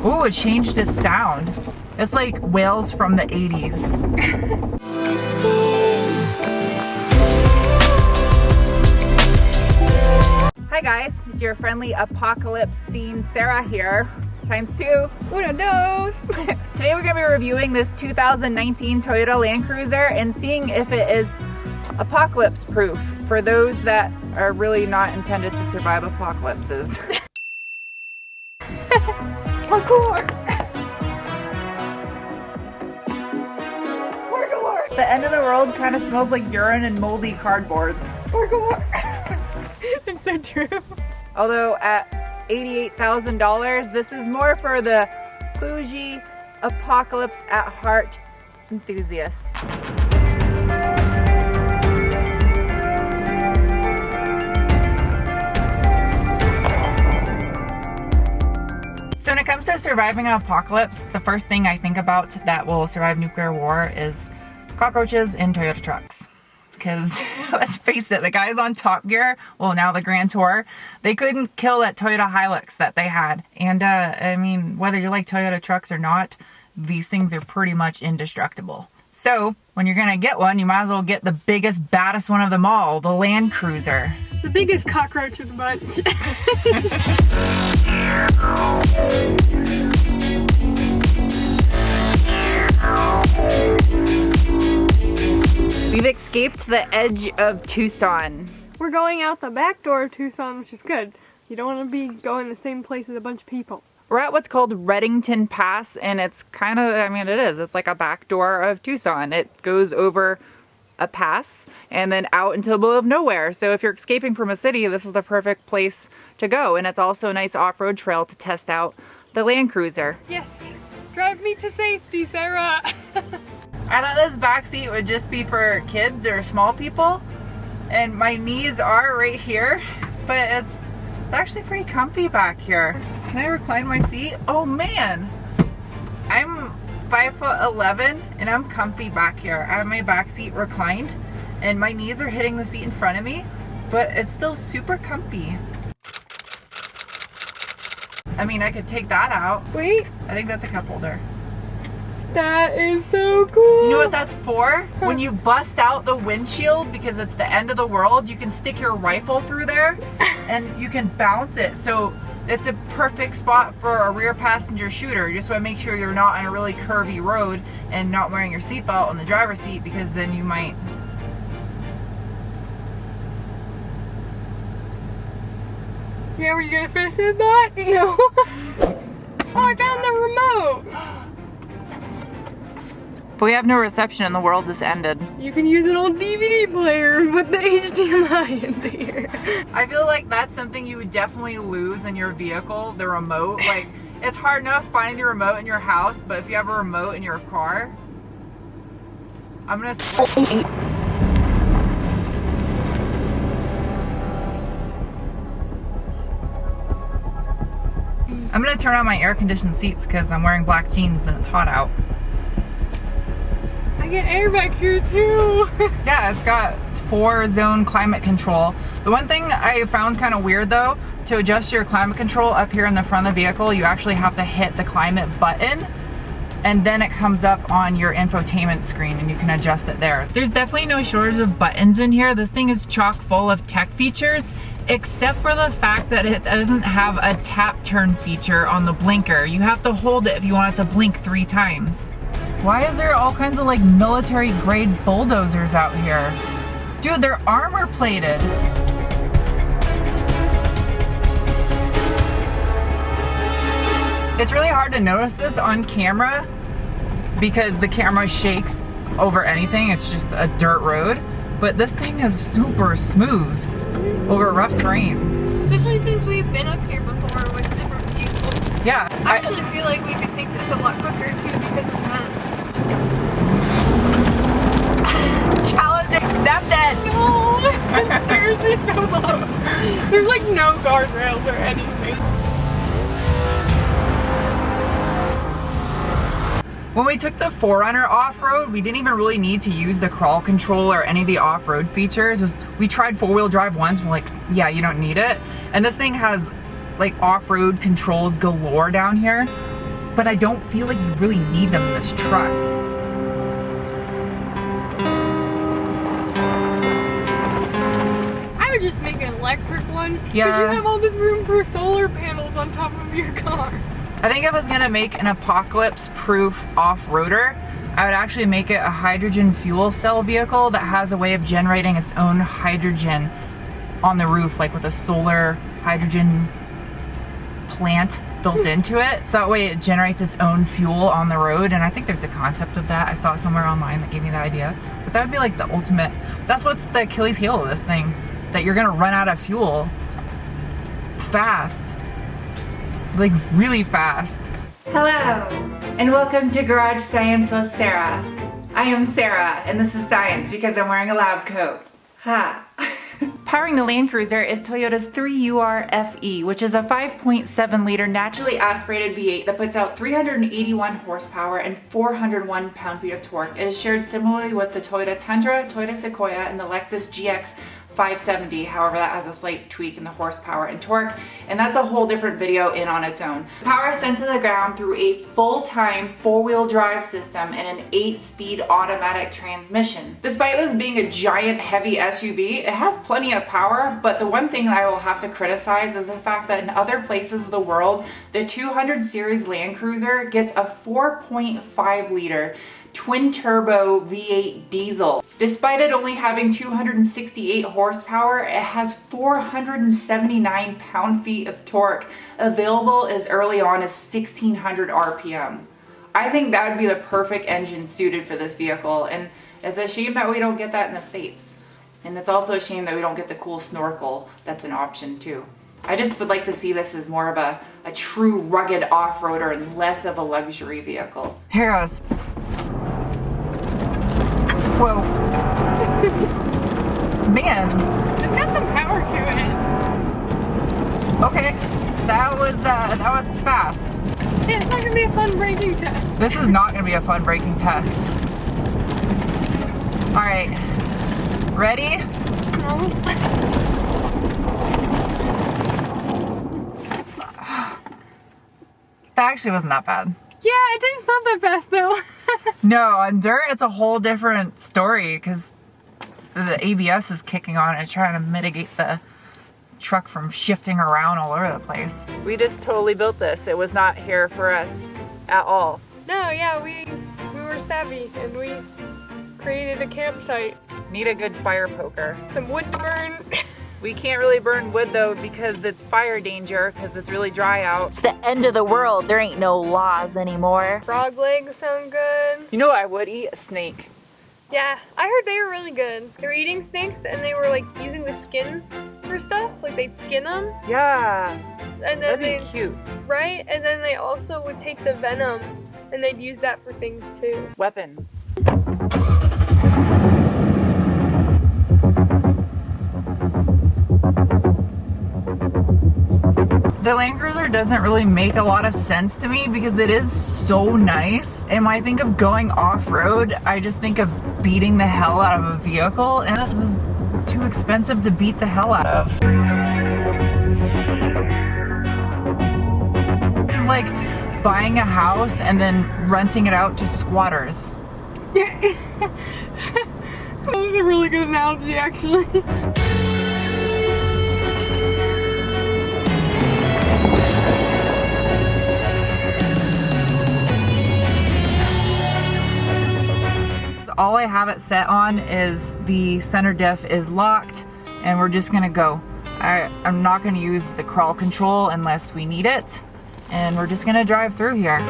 Ooh, it changed its sound. It's like whales from the 80s. Hi guys, it's your friendly apocalypse scene Sarah here, times 2. Uno, dos. Today we're going to be reviewing this 2019 Toyota Land Cruiser and seeing if it is apocalypse proof for those that are really not intended to survive apocalypses. Parkour! The end of the world kind of smells like urine and moldy cardboard. Parkour! It's so true. Although at $88,000, this is more for the bougie, apocalypse at heart enthusiasts. So when it comes to surviving an apocalypse, the first thing I think about that will survive nuclear war is cockroaches in Toyota trucks. Because let's face it, the guys on Top Gear, well now the Grand Tour, they couldn't kill that Toyota Hilux that they had. And I mean, whether you like Toyota trucks or not, these things are pretty much indestructible. So when you're gonna get one, you might as well get the biggest, baddest one of them all, the Land Cruiser. The biggest cockroach of the bunch. We've escaped the edge of Tucson. We're going out the back door of Tucson, which is good. You don't want to be going the same place as a bunch of people. We're at what's called Reddington Pass, and it's kind of, I mean, it's like a back door of Tucson. It goes over a pass and then out into the middle of nowhere. So if you're escaping from a city, this is the perfect place to go. And it's also a nice off-road trail to test out the Land Cruiser. Yes, drive me to safety, Sarah. I thought this back seat would just be for kids or small people, and my knees are right here, but it's actually pretty comfy back here. Can I recline my seat? Oh man, I'm 5'11" and I'm comfy back here. I have my back seat reclined and my knees are hitting the seat in front of me, but it's still super comfy. I mean, I could take that out. Wait. I think that's a cup holder. That is so cool. You know what that's for? When you bust out the windshield because it's the end of the world, you can stick your rifle through there and you can bounce it. So it's a perfect spot for a rear passenger shooter. You just want to make sure you're not on a really curvy road and not wearing your seatbelt on the driver's seat, because then you might... Yeah, were you gonna finish this thought? No. Oh, I found the remote. But we have no reception and the world just ended. You can use an old DVD player and put the HDMI in there. I feel like that's something you would definitely lose in your vehicle, the remote. Like, it's hard enough finding the remote in your house, but if you have a remote in your car, I'm gonna turn on my air-conditioned seats because I'm wearing black jeans and it's hot out. I get air back here too. Yeah, it's got 4-zone climate control. The one thing I found kind of weird though, to adjust your climate control up here in the front of the vehicle, you actually have to hit the climate button and then it comes up on your infotainment screen and you can adjust it there. There's definitely no shortage of buttons in here. This thing is chock full of tech features, except for the fact that it doesn't have a tap turn feature on the blinker. You have to hold it if you want it to blink 3 times. Why is there all kinds of like military grade bulldozers out here? Dude, they're armor plated. It's really hard to notice this on camera because the camera shakes over anything. It's just a dirt road. But this thing is super smooth over rough terrain. Especially since we've been up here before with different vehicles. Yeah. I actually feel like we could take this a lot quicker too because of that. Challenge accepted! No! It scares me so much. There's like no guardrails or anything. When we took the 4Runner off-road, we didn't even really need to use the crawl control or any of the off-road features. We tried 4-wheel drive once, we're like, yeah, you don't need it. And this thing has like off-road controls galore down here. but I don't feel like you really need them in this truck. I would just make an electric one. Yeah. Because you have all this room for solar panels on top of your car. I think if I was gonna make an apocalypse-proof off-roader, I would actually make it a hydrogen fuel cell vehicle that has a way of generating its own hydrogen on the roof, like with a solar hydrogen plant built into it. So that way it generates its own fuel on the road. And I think there's a concept of that. I saw it somewhere online that gave me the idea. But that would be like the ultimate, that's what's the Achilles heel of this thing. That you're gonna run out of fuel fast. Like really fast. Hello, and welcome to Garage Science with Sarah. I am Sarah, and this is science because I'm wearing a lab coat. Ha. Powering the Land Cruiser is Toyota's 3UR FE, which is a 5.7 liter naturally aspirated V8 that puts out 381 horsepower and 401 pound-feet of torque. It is shared similarly with the Toyota Tundra, Toyota Sequoia, and the Lexus GX 570. However, that has a slight tweak in the horsepower and torque, and that's a whole different video in on its own. Power is sent to the ground through a full-time four-wheel drive system and an 8-speed automatic transmission. Despite this being a giant heavy SUV, it has plenty of power, but the one thing I will have to criticize is the fact that in other places of the world, the 200 series Land Cruiser gets a 4.5 liter twin turbo V8 diesel. Despite it only having 268 horsepower, it has 479 pound-feet of torque, available as early on as 1600 RPM. I think that would be the perfect engine suited for this vehicle, and it's a shame that we don't get that in the States. And it's also a shame that we don't get the cool snorkel that's an option too. I just would like to see this as more of a true rugged off-roader and less of a luxury vehicle. Here goes. Whoa. Man. It's got some power to it. Okay. That was fast. Yeah, it's not gonna be a fun braking test. This is not gonna be a fun braking test. Alright. Ready? No. That actually wasn't that bad. Yeah, it didn't stop that fast though. No, on dirt it's a whole different story because the ABS is kicking on and trying to mitigate the truck from shifting around all over the place. We just totally built this. It was not here for us at all. No, yeah, we were savvy and we created a campsite. Need a good fire poker. Some wood to burn. We can't really burn wood though because it's fire danger because it's really dry out. It's the end of the world. There ain't no laws anymore. Frog legs sound good. You know what I would eat? A snake. Yeah, I heard they were really good. They were eating snakes and they were like using the skin for stuff. Like they'd skin them. Yeah. And then That'd be cute. Right? And then they also would take the venom and they'd use that for things too. Weapons. The Land Cruiser doesn't really make a lot of sense to me because it is so nice. And when I think of going off-road, I just think of beating the hell out of a vehicle, and this is too expensive to beat the hell out of. It's like buying a house and then renting it out to squatters. That was a really good analogy actually. All I have it set on is the center diff is locked and we're just gonna go. I'm not gonna use the crawl control unless we need it, and we're just gonna drive through here.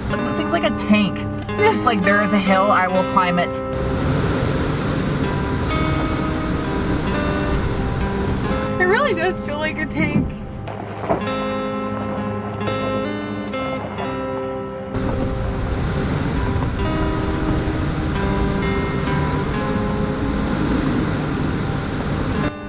This thing's like a tank. Just like there is a hill, I will climb it. It really does feel like a tank.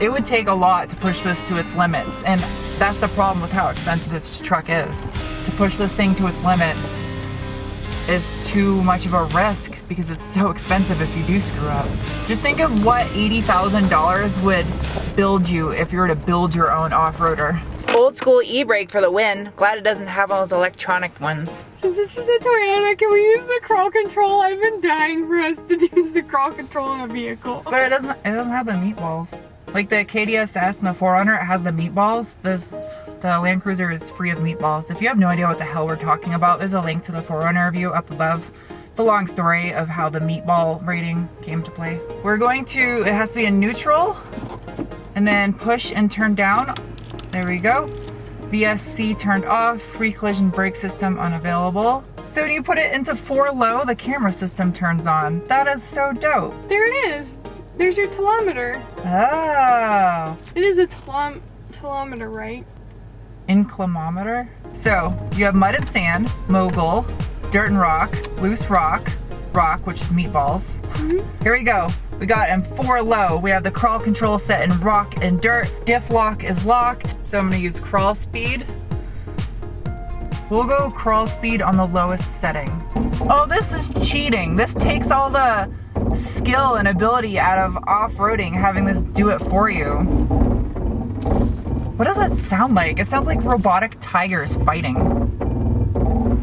It would take a lot to push this to its limits, and that's the problem with how expensive this truck is. To push this thing to its limits, is too much of a risk because it's so expensive if you do screw up. Just think of what $80,000 would build you if you were to build your own off-roader. Old school e-brake for the win. Glad it doesn't have those electronic ones. Since this is a Toyota, can we use the crawl control? I've been dying for us to use the crawl control in a vehicle. But it doesn't have the meatballs. Like the KDSS and the 4Runner, it has the meatballs. The Land Cruiser is free of meatballs. If you have no idea what the hell we're talking about, there's a link to the 4Runner review up above. It's a long story of how the meatball rating came to play. We're going to, it has to be in neutral, and then push and turn down. There we go. VSC turned off, pre-collision brake system unavailable. So when you put it into 4 low, the camera system turns on. That is so dope. There it is. There's your telemeter. Oh. It is a telemeter, right? Inclinometer. So you have mud and sand, mogul, dirt and rock, loose rock, which is meatballs. Here we go. We got in 4 low. We have the crawl control set in rock and dirt. Diff lock is locked. So I'm gonna use crawl speed. We'll go crawl speed on the lowest setting. Oh, this is cheating. This takes all the skill and ability out of off-roading, having this do it for you. What does that sound like? It sounds like robotic tigers fighting.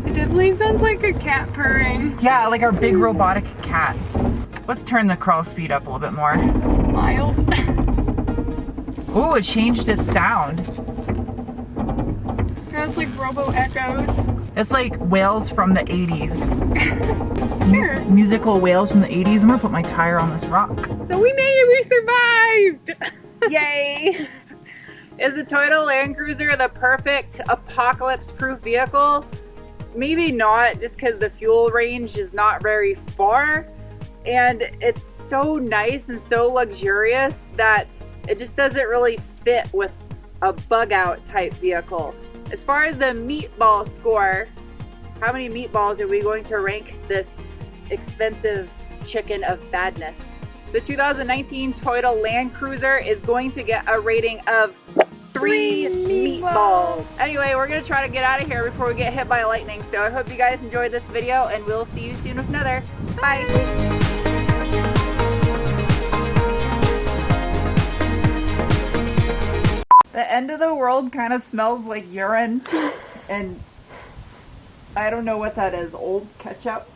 It definitely sounds like a cat purring. Yeah, like our big robotic cat. Let's turn the crawl speed up a little bit more. Mild. Ooh, it changed its sound. It's like robo echoes. It's like whales from the 80s. Sure. Musical whales from the 80s. I'm gonna put my tire on this rock. So we made it, we survived! Yay! Is the Toyota Land Cruiser the perfect apocalypse-proof vehicle? Maybe not, just because the fuel range is not very far. And it's so nice and so luxurious that it just doesn't really fit with a bug-out type vehicle. As far as the meatball score, how many meatballs are we going to rank this expensive chicken of badness? The 2019 Toyota Land Cruiser is going to get a rating of 3 meatballs. Anyway, we're gonna try to get out of here before we get hit by lightning. So I hope you guys enjoyed this video, and we'll see you soon with another. Bye. The end of the world kind of smells like urine, and I don't know what that is. Old ketchup?